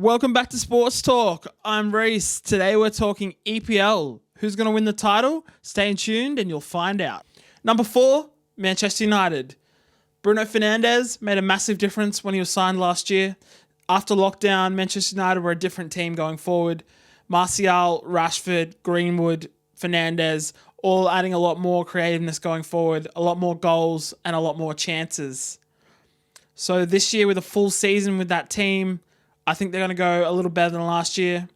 Welcome back to Sports Talk. I'm Reese. Today we're talking EPL. Who's going to win the title? Stay tuned and you'll find out. Number 4, Manchester United. Bruno Fernandes made a massive difference when he was signed last year. After lockdown, Manchester United were a different team going forward. Martial, Rashford, Greenwood, Fernandes, all adding a lot more creativeness going forward, a lot more goals and a lot more chances. So this year with a full season with that team, I think they're going to go a little better than last year.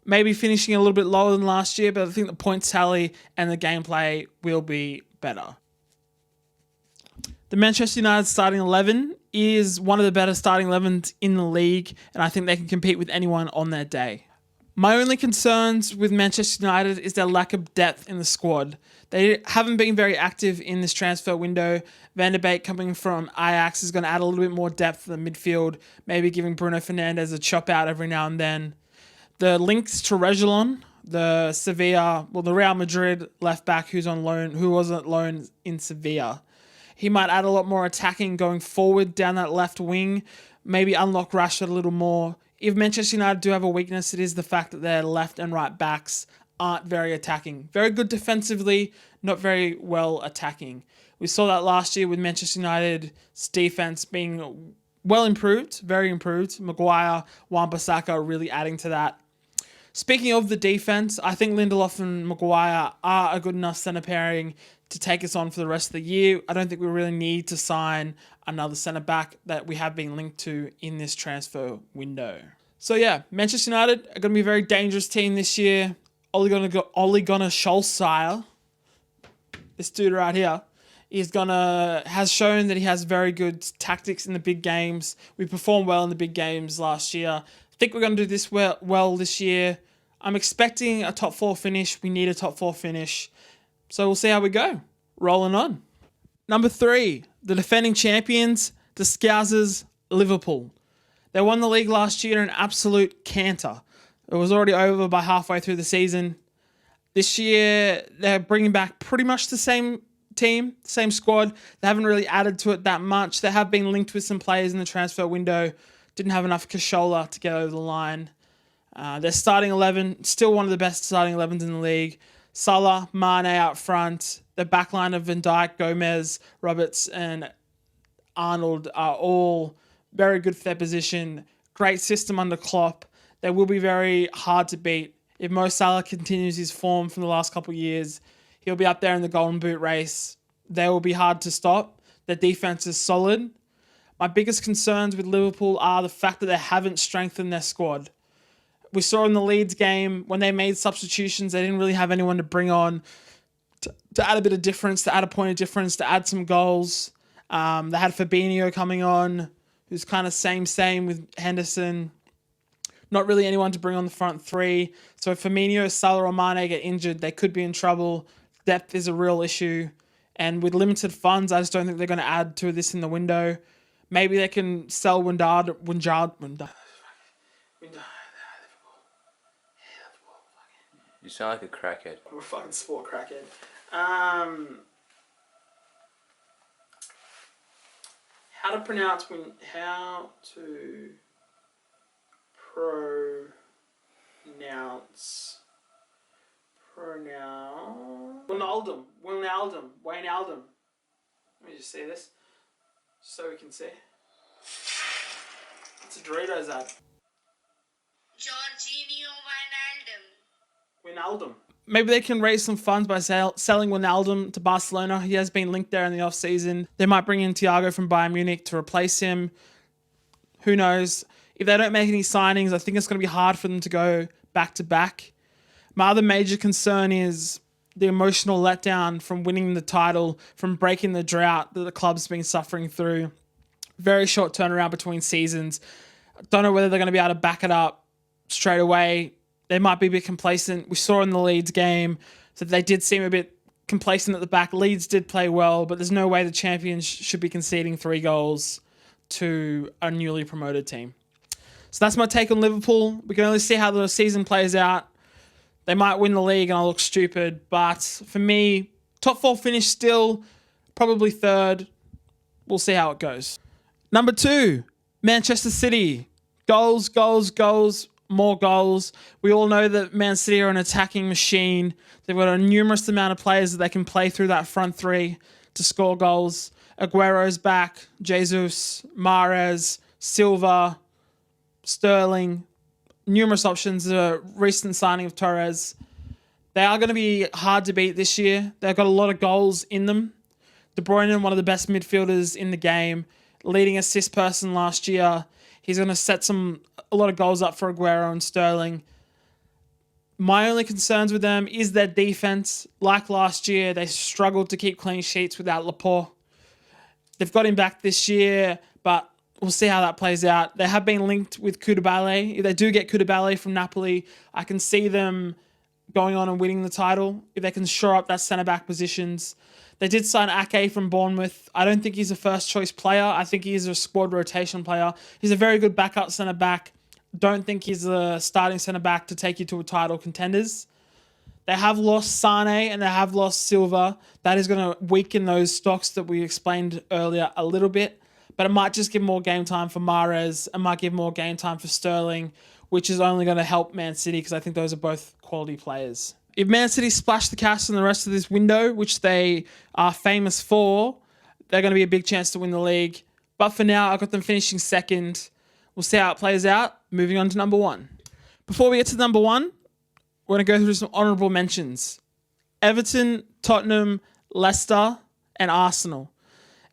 Maybe finishing a little bit lower than last year, but I think the points tally and the gameplay will be better. The Manchester United starting 11 is one of the better starting 11s in the league, and I think they can compete with anyone on their day. My only concerns with Manchester United is their lack of depth in the squad. They haven't been very active in this transfer window. Van der Beek coming from Ajax is going to add a little bit more depth to the midfield, maybe giving Bruno Fernandes a chop out every now and then. The links to Reguilon, the Real Madrid left back who was on loan in Sevilla. He might add a lot more attacking going forward down that left wing, maybe unlock Rashford a little more. If Manchester United do have a weakness, it is the fact that their left and right backs aren't very attacking. Very good defensively, not very well attacking. We saw that last year with Manchester United's defense being well improved, very improved. Maguire, Wan-Bissaka really adding to that. Speaking of the defense, I think Lindelof and Maguire are a good enough centre pairing to take us on for the rest of the year. I don't think we really need to sign another centre back that we have been linked to in this transfer window. So yeah, Manchester United are going to be a very dangerous team this year. Ole Gunnar Solskjaer, this dude right here, has shown that he has very good tactics in the big games. We performed well in the big games last year. I think we're going to do this well this year. I'm expecting a top 4 finish. We need a top 4 finish. So we'll see how we go. Rolling on. Number 3, the defending champions, the Scousers, Liverpool. They won the league last year in an absolute canter. It was already over by halfway through the season. This year, they're bringing back pretty much the same team, same squad. They haven't really added to it that much. They have been linked with some players in the transfer window. Didn't have enough cashola to get over the line. Their starting 11, still one of the best starting 11s in the league. Salah, Mane out front. The backline of Van Dijk, Gomez, Roberts, and Arnold are all very good for their position. Great system under Klopp. They will be very hard to beat. If Mo Salah continues his form from the last couple of years, he'll be up there in the Golden Boot race. They will be hard to stop. Their defense is solid. My biggest concerns with Liverpool are the fact that they haven't strengthened their squad. We saw in the Leeds game, when they made substitutions, they didn't really have anyone to bring on to add a bit of difference, to add a point of difference, to add some goals. They had Fabinho coming on, who's kind of same with Henderson. Not really anyone to bring on the front 3. So if Firmino, Salah, or Mane get injured, they could be in trouble. Depth is a real issue. And with limited funds, I just don't think they're going to add to this in the window. Maybe they can sell Windard. You sound like a crackhead. I'm a fucking sport crackhead. How to pronounce Wijnaldum. Let me just say this so we can see. It's a Doritos ad. Jorginho Wijnaldum. Maybe they can raise some funds by selling Wijnaldum to Barcelona. He has been linked there in the off-season. They might bring in Thiago from Bayern Munich to replace him. Who knows? If they don't make any signings, I think it's going to be hard for them to go back-to-back. My other major concern is the emotional letdown from winning the title, from breaking the drought that the club's been suffering through. Very short turnaround between seasons. Don't know whether they're going to be able to back it up straight away. They might be a bit complacent. We saw in the Leeds game that they did seem a bit complacent at the back. Leeds did play well, but there's no way the champions should be conceding 3 goals to a newly promoted team. So that's my take on Liverpool. We can only see how the season plays out. They might win the league and I'll look stupid, but for me, top 4 finish still, probably 3rd. We'll see how it goes. Number 2, Manchester City. Goals, goals, goals, more goals. We all know that Man City are an attacking machine. They've got a numerous amount of players that they can play through that front three to score goals. Aguero's back, Jesus, Mahrez, Silva, Sterling, numerous options. A recent signing of Torres. They are going to be hard to beat this year. They've got a lot of goals in them. De Bruyne, one of the best midfielders in the game, leading assist person last year. He's going to set a lot of goals up for Aguero and Sterling. My only concerns with them is their defense. Like last year, they struggled to keep clean sheets without Laporte. They've got him back this year, but we'll see how that plays out. They have been linked with Koulibaly. If they do get Koulibaly from Napoli, I can see them going on and winning the title if they can shore up that centre-back positions. They did sign Ake from Bournemouth. I don't think he's a first-choice player. I think he's a squad rotation player. He's a very good backup centre-back. Don't think he's a starting centre-back to take you to a title contenders. They have lost Sane and they have lost Silva. That is going to weaken those stocks that we explained earlier a little bit. But it might just give more game time for Mahrez. It might give more game time for Sterling, which is only going to help Man City because I think those are both quality players. If Man City splash the cash in the rest of this window, which they are famous for, they're going to be a big chance to win the league. But for now, I've got them finishing second. We'll see how it plays out. Moving on to number one. Before we get to number one, we're going to go through some honourable mentions. Everton, Tottenham, Leicester, and Arsenal.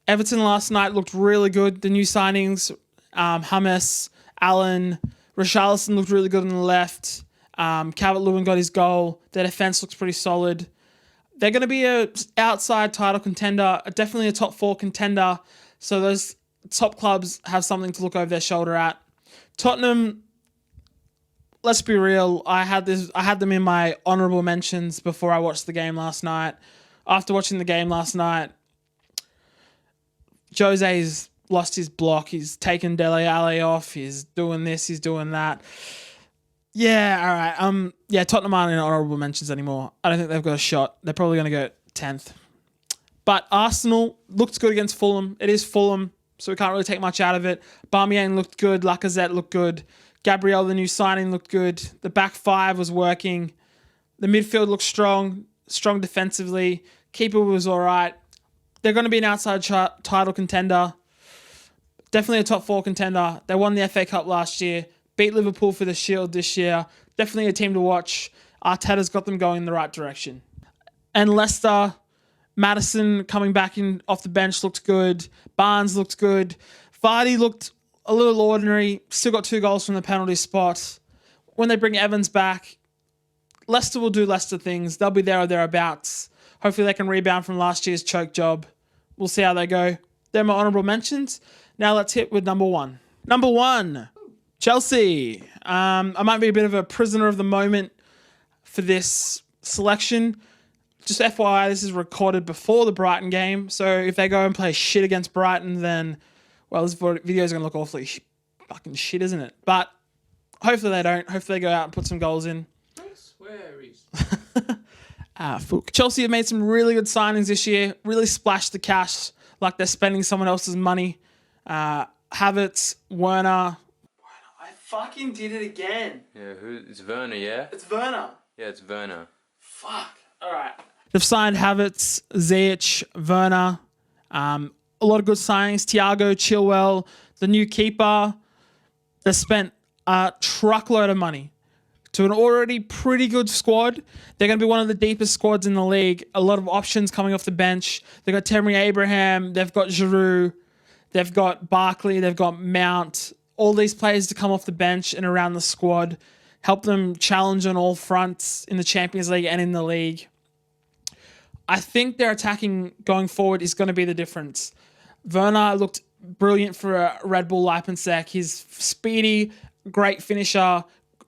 Everton last night looked really good. The new signings, James, Allen, Richarlison looked really good on the left. Calvert-Lewin got his goal. Their defence looks pretty solid. They're going to be an outside title contender, definitely a top 4 contender. So those top clubs have something to look over their shoulder at. Tottenham, let's be real. I had them in my honourable mentions before I watched the game last night. After watching the game last night, Jose's lost his block. He's taken Dele Alli off. He's doing this. He's doing that. Yeah, all right. Tottenham aren't in honourable mentions anymore. I don't think they've got a shot. They're probably going to go 10th. But Arsenal looked good against Fulham. It is Fulham, so we can't really take much out of it. Aubameyang looked good. Lacazette looked good. Gabriel, the new signing, looked good. The back five was working. The midfield looked strong defensively. Keeper was all right. They're going to be an outside title contender. Definitely a top 4 contender. They won the FA Cup last year. Beat Liverpool for the Shield this year. Definitely a team to watch. Arteta's got them going in the right direction. And Leicester, Maddison coming back in off the bench looked good. Barnes looked good. Vardy looked a little ordinary. Still got 2 goals from the penalty spot. When they bring Evans back, Leicester will do Leicester things. They'll be there or thereabouts. Hopefully they can rebound from last year's choke job. We'll see how they go. They're my honourable mentions. Now let's hit with number one. Number one, Chelsea. I might be a bit of a prisoner of the moment for this selection. Just FYI, this is recorded before the Brighton game. So if they go and play shit against Brighton, then, well, this video is going to look awfully fucking shit, isn't it? But hopefully they don't. Hopefully they go out and put some goals in. I swear he's... Fuck. Chelsea have made some really good signings this year. Really splashed the cash like they're spending someone else's money. Havertz, Werner. I fucking did it again. Yeah, it's Werner, yeah? It's Werner. Yeah, it's Werner. Fuck. All right. They've signed Havertz, Ziyech, Werner. A lot of good signings. Thiago, Chilwell, the new keeper. They spent a truckload of money to an already pretty good squad. They're going to be one of the deepest squads in the league. A lot of options coming off the bench. They've got Tammy Abraham. They've got Giroud. They've got Barkley. They've got Mount. All these players to come off the bench and around the squad. Help them challenge on all fronts in the Champions League and in the league. I think their attacking going forward is going to be the difference. Werner looked brilliant for a Red Bull Leipzig. He's speedy, great finisher.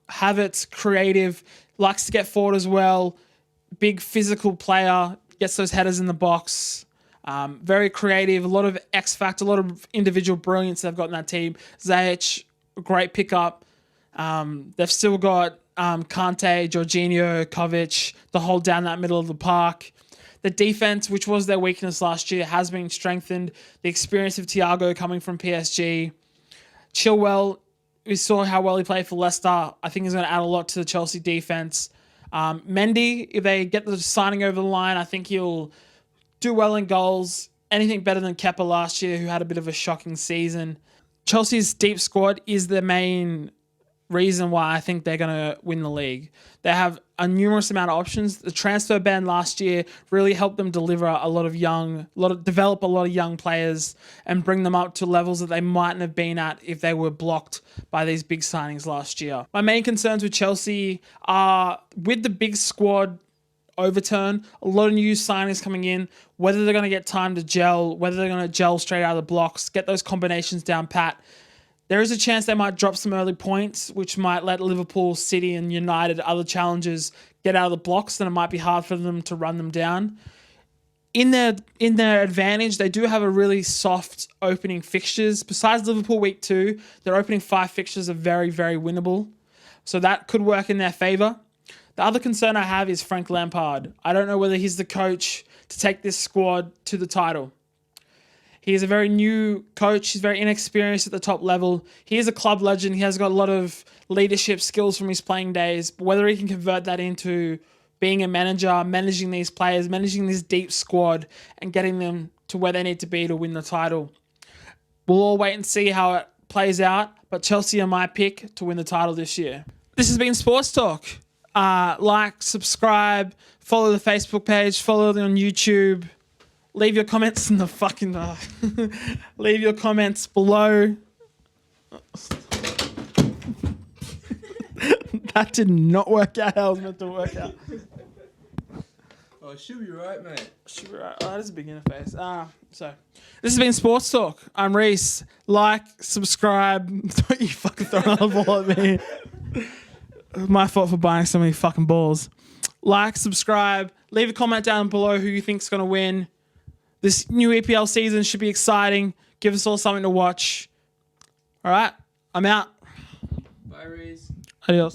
Havertz, creative, likes to get forward as well. Big physical player, gets those headers in the box. Very creative, a lot of X factor, a lot of individual brilliance they've got in that team. Ziyech, great pickup. They've still got Kante, Jorginho, Kovic, the whole down that middle of the park. The defense, which was their weakness last year, has been strengthened. The experience of Thiago coming from PSG. Chilwell We saw how well he played for Leicester. I think he's going to add a lot to the Chelsea defense. Mendy, if they get the signing over the line, I think he'll do well in goals. Anything better than Kepa last year, who had a bit of a shocking season. Chelsea's deep squad is the main reason why I think they're going to win the league. They have a numerous amount of options. The transfer ban last year really helped them develop a lot of young players and bring them up to levels that they mightn't have been at if they were blocked by these big signings last year. My main concerns with Chelsea are with the big squad overturn, a lot of new signings coming in, whether they're going to get time to gel, whether they're going to gel straight out of the blocks, get those combinations down pat. There is a chance they might drop some early points, which might let Liverpool, City and United, other challengers, get out of the blocks. Then it might be hard for them to run them down. In their advantage, they do have a really soft opening fixtures. Besides Liverpool week 2, their opening 5 fixtures are very, very winnable. So that could work in their favour. The other concern I have is Frank Lampard. I don't know whether he's the coach to take this squad to the title. He is a very new coach. He's very inexperienced at the top level. He is a club legend. He has got a lot of leadership skills from his playing days. But whether he can convert that into being a manager, managing these players, managing this deep squad, and getting them to where they need to be to win the title. We'll all wait and see how it plays out. But Chelsea are my pick to win the title this year. This has been Sports Talk. Like, subscribe, follow the Facebook page, follow them on YouTube. Leave your comments in the fucking... leave your comments below. That did not work out how it was meant to work out. Oh, it should be right, mate. Should be right. Oh, that is a big interface. So, this has been Sports Talk. I'm Reese. Like, subscribe. Don't you fucking throw another ball at me. My fault for buying so many fucking balls. Like, subscribe. Leave a comment down below who you think's going to win. This new EPL season should be exciting. Give us all something to watch. All right, I'm out. Bye, Reese. Adios.